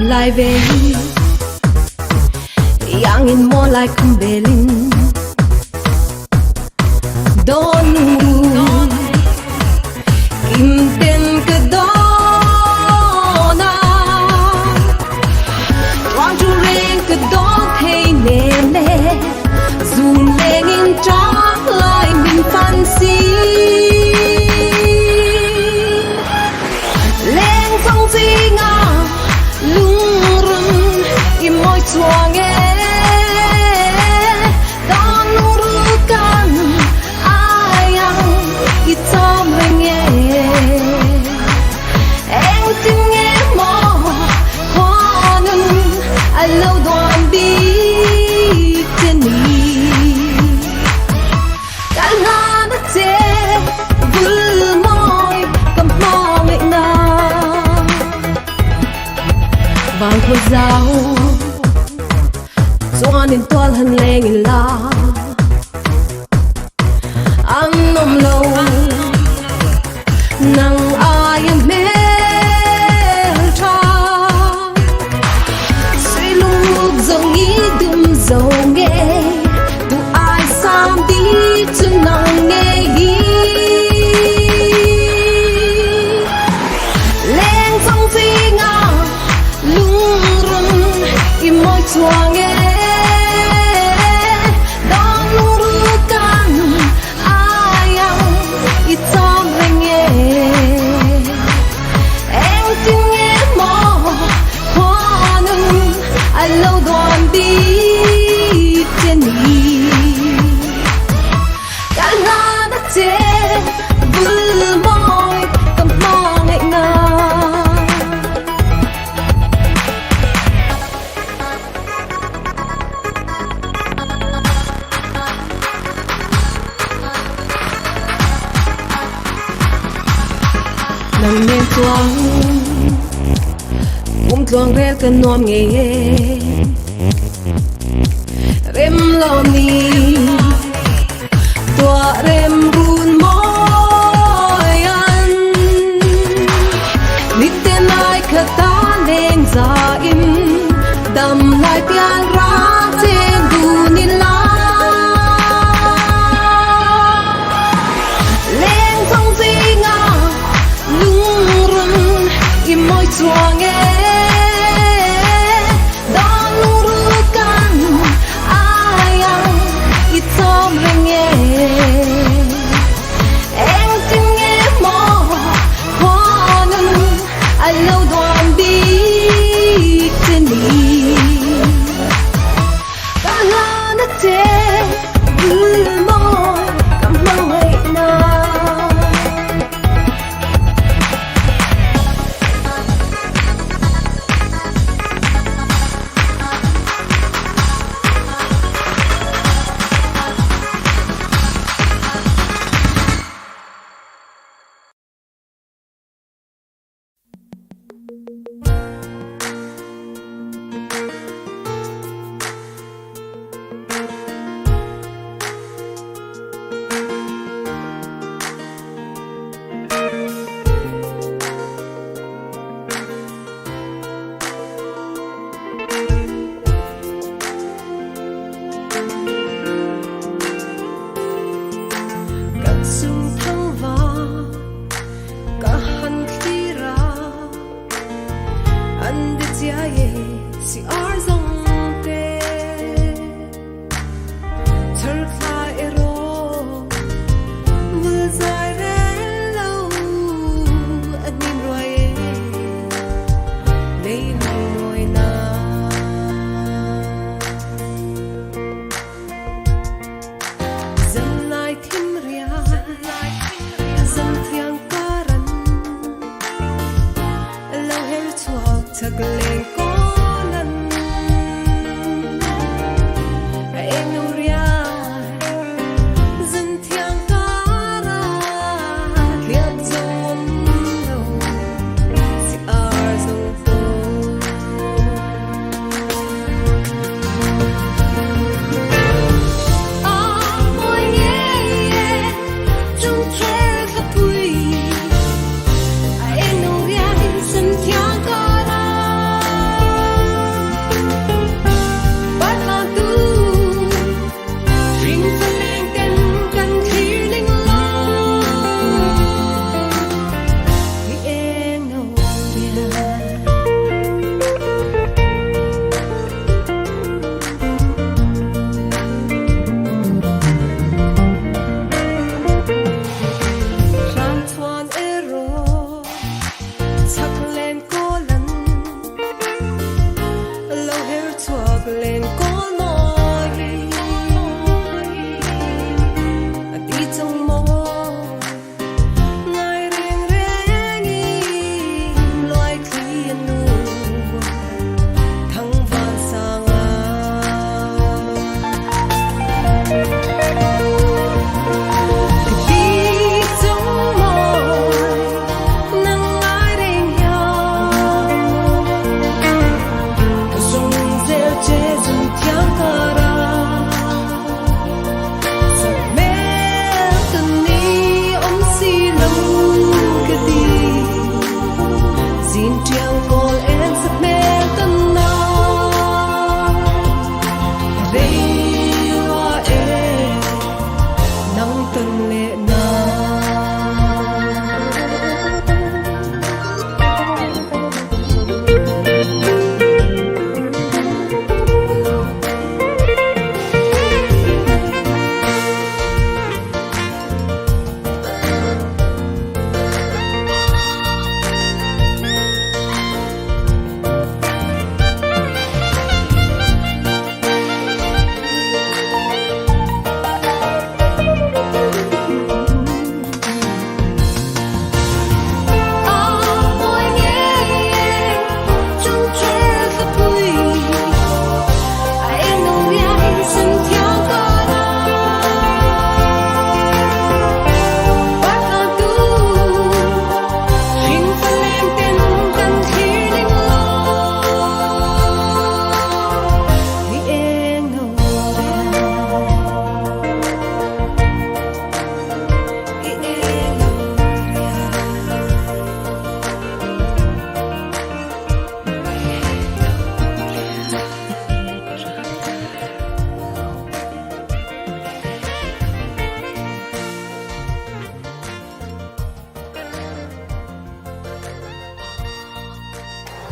Lại về yang in mo lại không belin don kim tên cái đó na quang chu lên cái đó thấy nè nè dù lên in trắng lại mình phan xí lên không gì ngờ môi chuông đón urukan ayang itom nghe em tin nghe mò khoan lâu đoàn bi tên đi cả na đất chế vui môi cầm mò ngậy na vàng thôi giao Tuan in tual han leng la ang nom lo nang ai mel tra suy lung dong i dum dong nghe tu ai sam đi tu nang nghe lên song phi nga lung run i môi chuang nghe lâu đoàn đi trên đi cả na đất chế vui môi cầm mò ngậy ngà nằm miền tuang tuang rel ka nom nghe rem lo ni tua rem run moi an nit te nai ka ta leng za im dam lai pian ra te du ni la leng thong zi nga lung run i moi chuang lên có nói đi trong mơ ngày riêng riêng loài thiên nu thăng vàng sang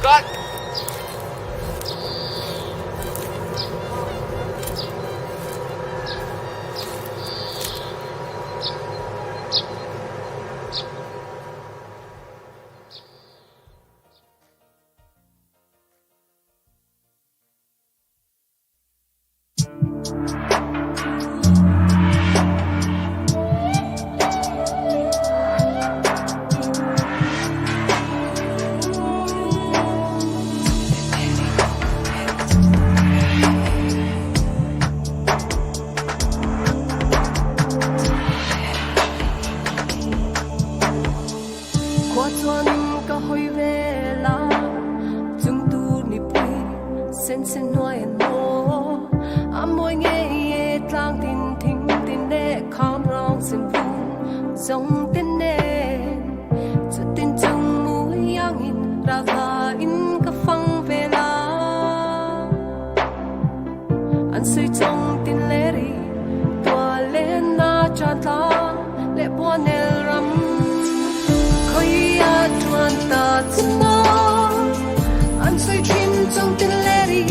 Cut! Sen nói anh mô môi nghe tlang tin thính tin nè khom rong sen vùng giống tin nè cho tin trong mũi yang in ra thà in cả phăng về la anh suy trong tin lệ ri tua lên na cha ta lệ bua nel ram khơi a chuan ta tsmo anh suy chim trong tin lệ ri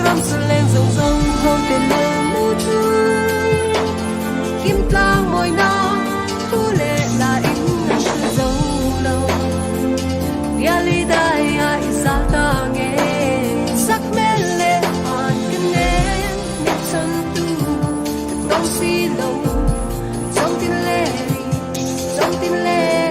ram sờ lên rồng rồng hôn tên lệ mu chu kim tlang môi na thu lệ là in anh sự dấu lâu ya li dai ai sa ta nghe sắc mê lệ hoàn kinh nè nếp chân tu đông si lâu trong tin lệ trong tin lệ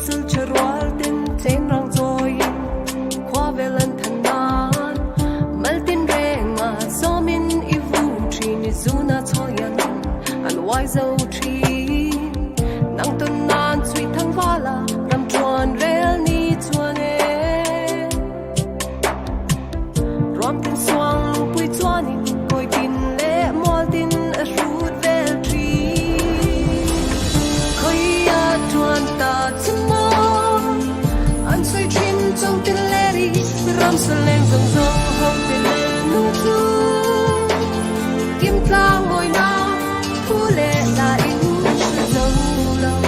sự chờ roal tin trên rong rồi khoa về lần thằng nan mal tin re nga so min ivu trin zuna choyan an wai zo tri nang ton nan sui thang wala ram chuan rel ni chuan e rom tin swang pui chuan in koi tin le mol tin a shoot vel tri khoi a chuan ta anh suy chim trong tin lệ đi ram sờ lên rồng rồng hồng tên lệ nu chu kim tlang ngồi na thu lệ là in sự dấu lâu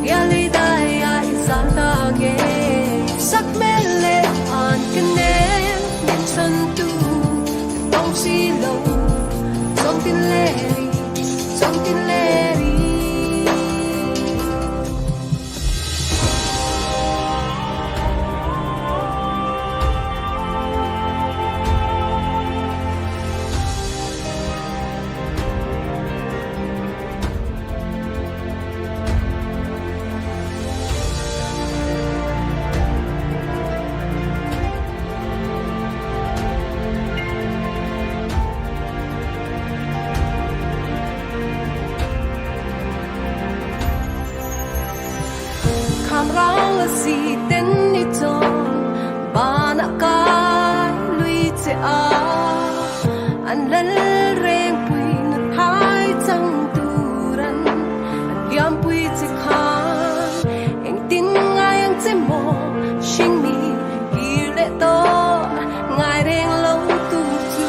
ya li dai ai sa ta nghe tin lệ đi Kamrang si ten ni ton bana kai lui che a an lal reng pui na hai chang turan an yam pui che khan eng tin ngai ang che mo sing mi ki le to ngai reng lo tu tu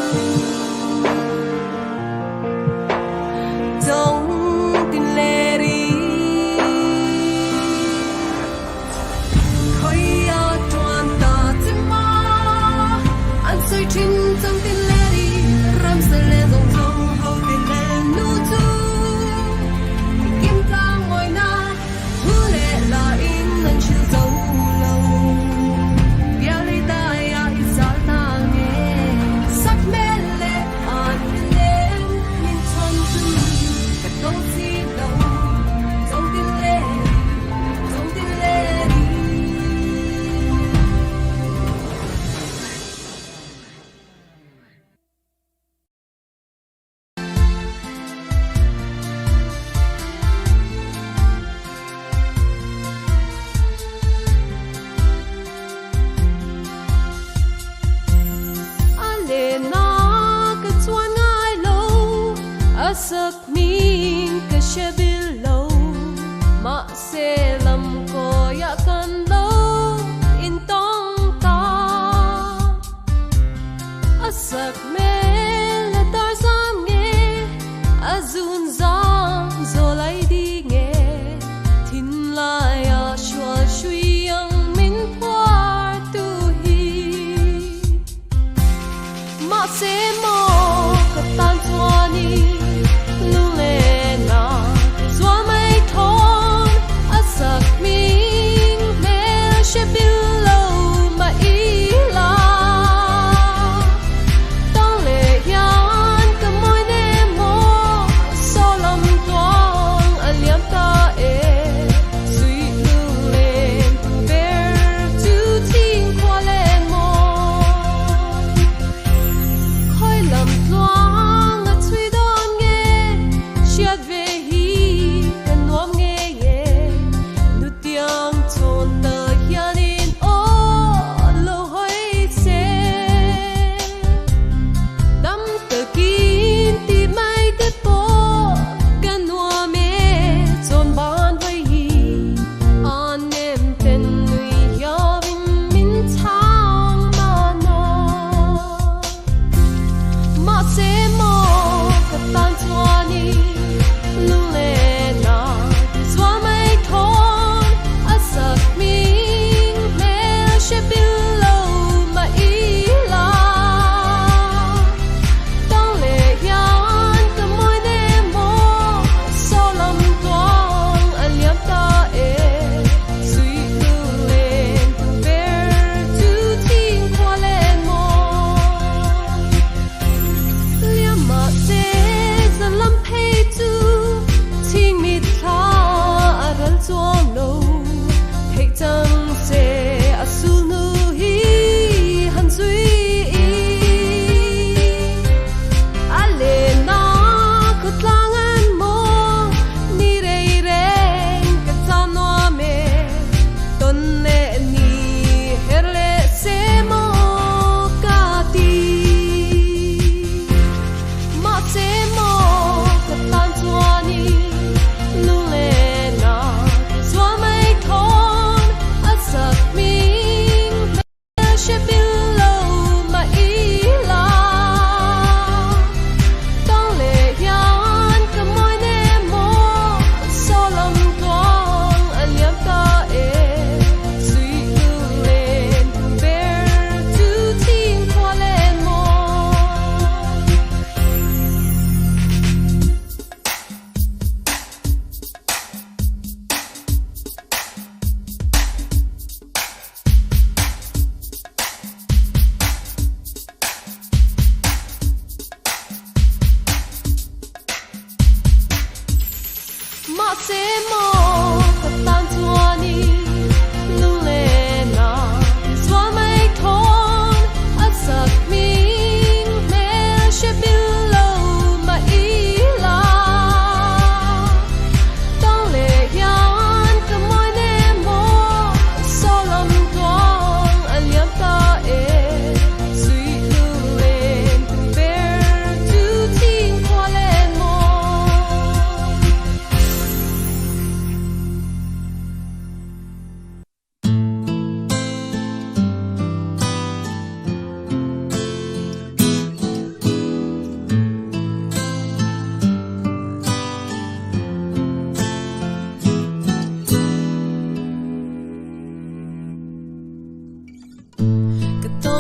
dong tin le ri Trên trong tin lệ đi ram sẽ lên dòng dòng hậu tin lệ nu tu kim ca ngồi na hứa lệ là in lần chiều dấu lâu bia lê ta ya ít sao ta nghe sắc mê lệ an lên nhìn trong tu cả câu gì đâu trong tin lệ đi sak min ka shabillo ma se lam ko ya kan lo in tong ta asak me la tar sam nge azun zang zo lai di nge thin la ya shwa shui yang min par tu hi ma se mo ka tan twani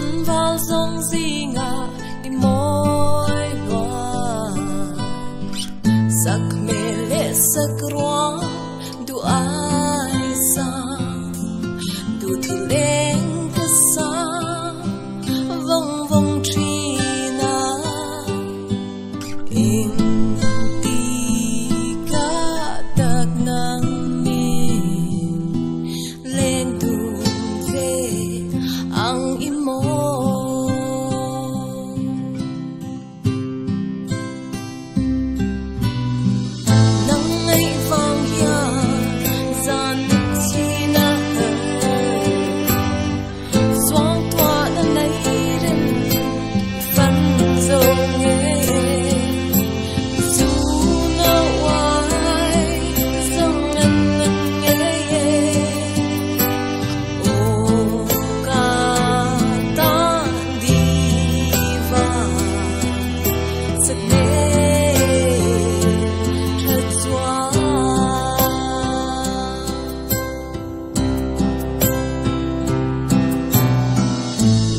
xuân vào dòng gì ngả đi môi hoa sắc mê lệ sắc roa du ai sa du thì lên cái sa vòng vòng tri na in ti cả đặc nang min lên tu về ang imo nang ngay vang ya gian chi na xoang toa na nay đến phân dâu nghe dù ngỡ hoài dòng ngân ngân nghe ô ca ta đi vào giấc mê thật xóa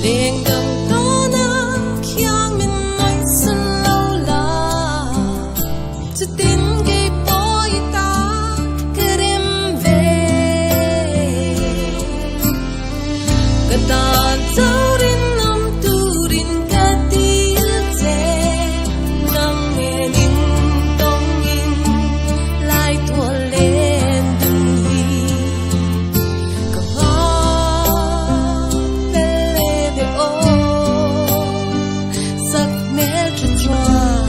liền gần đó na khiang mình nói xin lâu là cho tin cái bói ta cứ đem về cái ta dấu đến năm tu đến katih nang nghe đến tông in lại tua lên đừng hi có hoa lê về ô sắc mê cho choa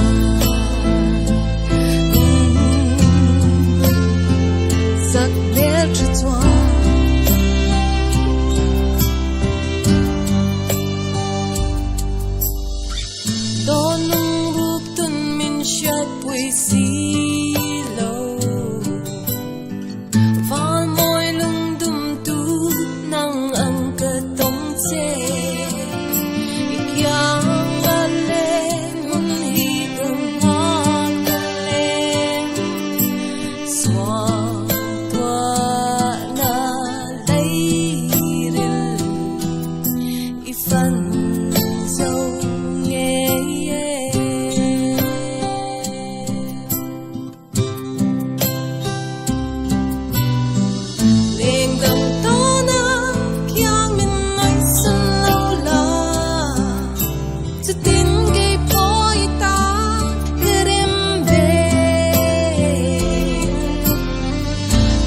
sắc mê cho choa đón nung rút tân min shat bụi xí lâu van môi lung đum tu nang ăn cơ tông chê ikyang lên hun hi gừng hoa lên xóa tua na lấy ril i phân dâu nghe liền gần đó na khiang mình nói xin lâu là cho tin cái bói ta cứ đem về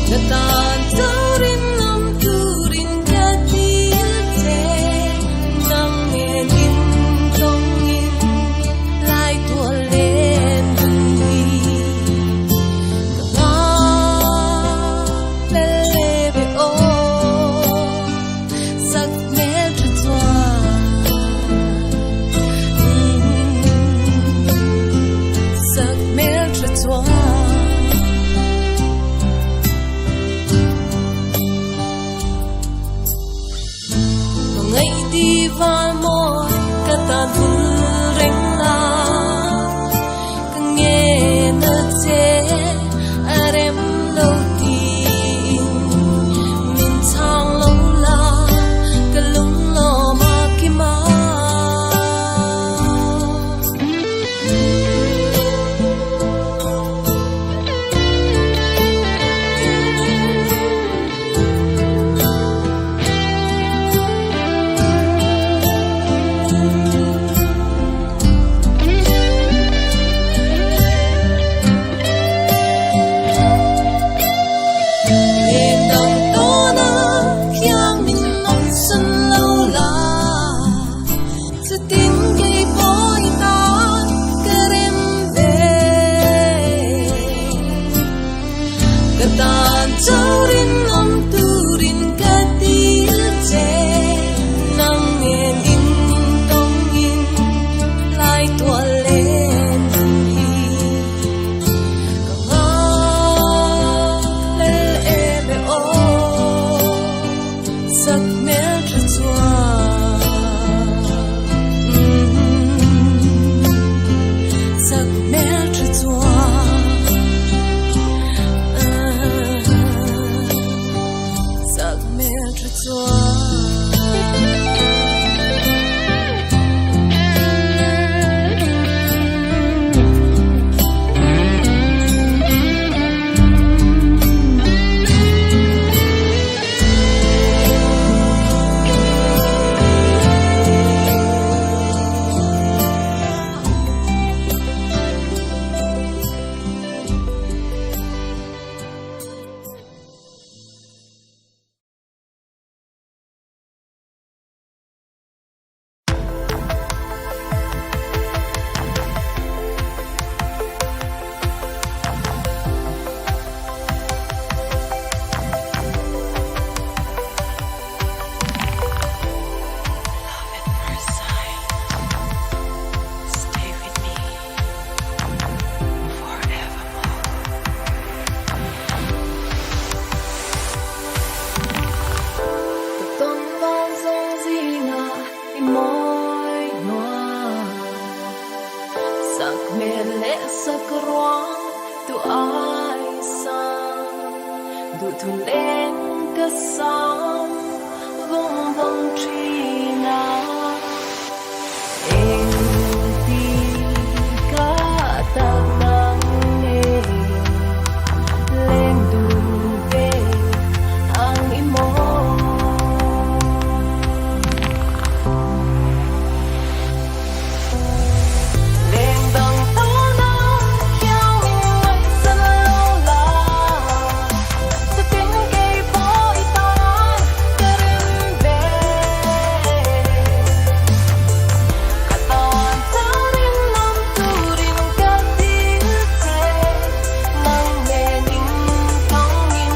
người ta dấu đến năm tu đến katih nang nghe đến tông in lại tua lên đừng hi cả hoa lê về ô sắc mê cho choa sắc mê cho choa ngày đi vào môi cả ta vừa rình la cứ nghe nó chê em lâu tin mình thang lâu la cả lung lo mà kia mà liền gần đó na khiang mình nói xin lâu là cho tin cái bói ta cứ đem về cái ta dấu đến năm tu đến katih nang nghe đến tông in lại tua lên đừng hi có hoa lê về ô sắc mê cho choa sắc mê cho choa sắc mê cho choa thu lên cất sóng vung vong tri na em đi cả ta nắng lên đường về ang imo lên bằng tao na khéo mình sân lâu la sa tiếng cây bó itan kerin về katawan ta rin nam turin katih nang mening tangin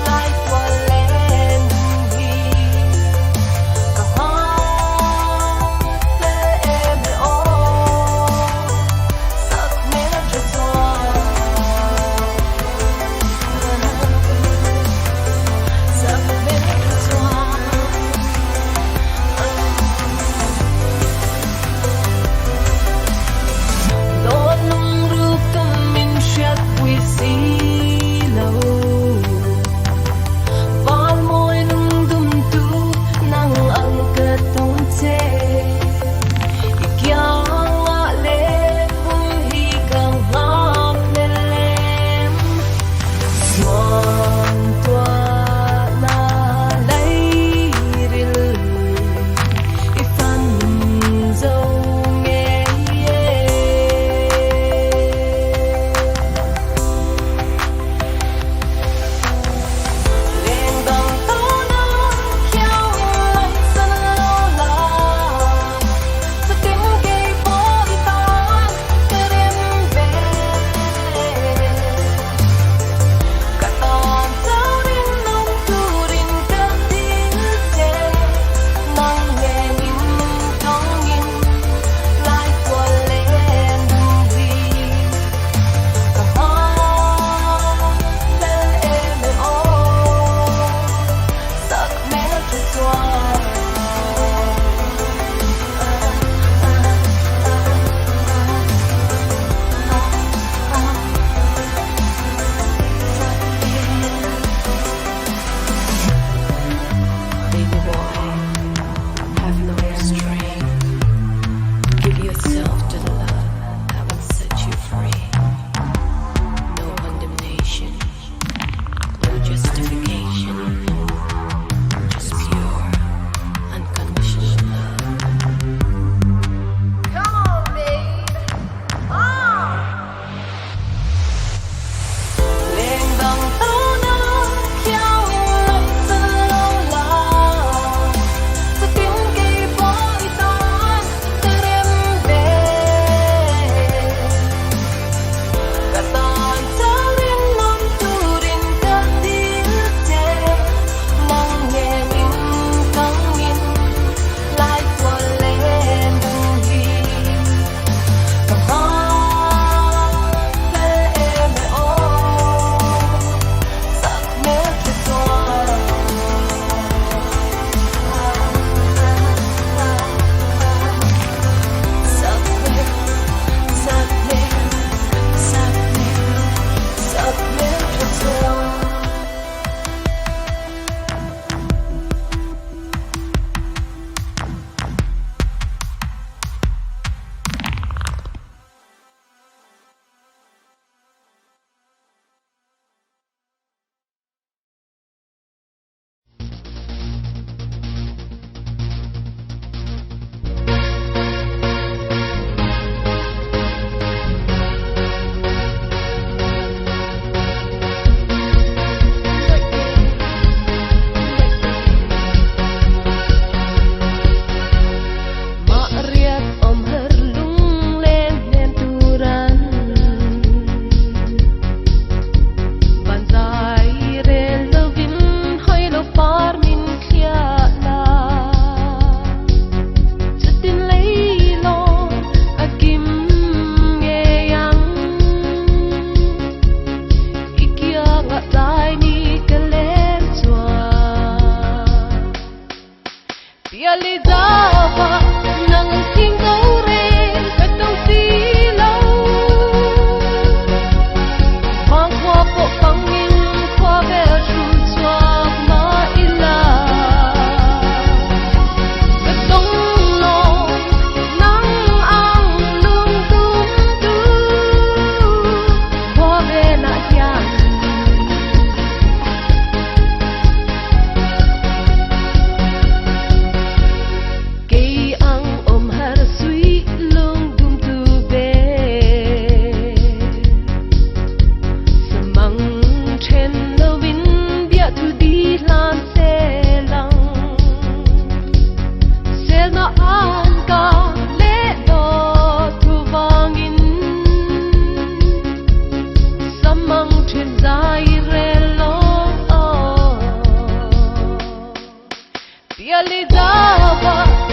lai walen hi kahang em o sak mera jatwa sak mera jatwa Lord nung ru kamin siat wi silaw Val mo'y nung dumtu nang ang katong tse Ikyang ale higang hap lelem Swan tua na layril Ifan dâu nghe lên bằng tao na khéo lại sân lâu la sa tiếng cây bó itan kerin về katawan ta rin nam turin katih nang mening tangin lai walen hi kahang em o sak mera jatwa Baby boy, have no restraint. Give yourself to the love that will set you free. No condemnation, no justification, just pure, unconditional love. Come on, babe. Lên bằng tao na khéo lại sân lâu la sa tiếng cây bó itan kerin về katawan ta rin nam turin katih nang mening tangin lai walen hi kahang em o sak mera jatwa sak mera jatwa Maariat om herlung len nenturan Bantai relevin hoy lo parmin khiala Justin leilo akim ngeyang Ikya ngatay ni kalenswa Pializaba ng tingkaw rin katong silaw Pangwapo pangin kwa Yali dawa